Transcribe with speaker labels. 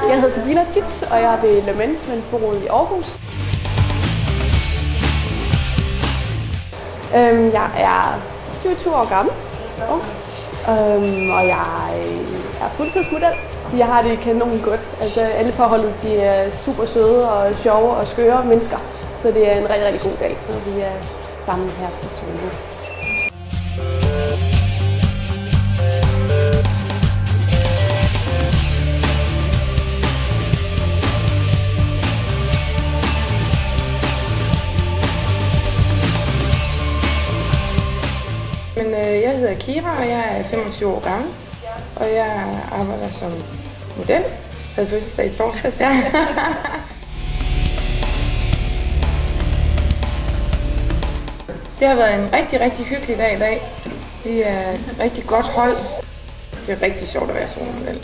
Speaker 1: Jeg hedder Sabina Titz, og jeg er ved Le Management-bureauet i Aarhus. Jeg er 27 år gammel, og jeg er fuldtidsmodel. Jeg har det kanon godt. Altså, alle forholdet de er super søde og sjove og skøre mennesker. Så det er en rigtig, rigtig god dag, når vi er sammen her på Solrød.
Speaker 2: Jeg hedder Kira, og jeg er 25 år gammel, og jeg arbejder som model. Jeg havde fødselsdag i torsdags, ja. Det har været en rigtig, rigtig hyggelig dag i dag. Vi er et rigtig godt hold. Det er rigtig sjovt at være solmodel.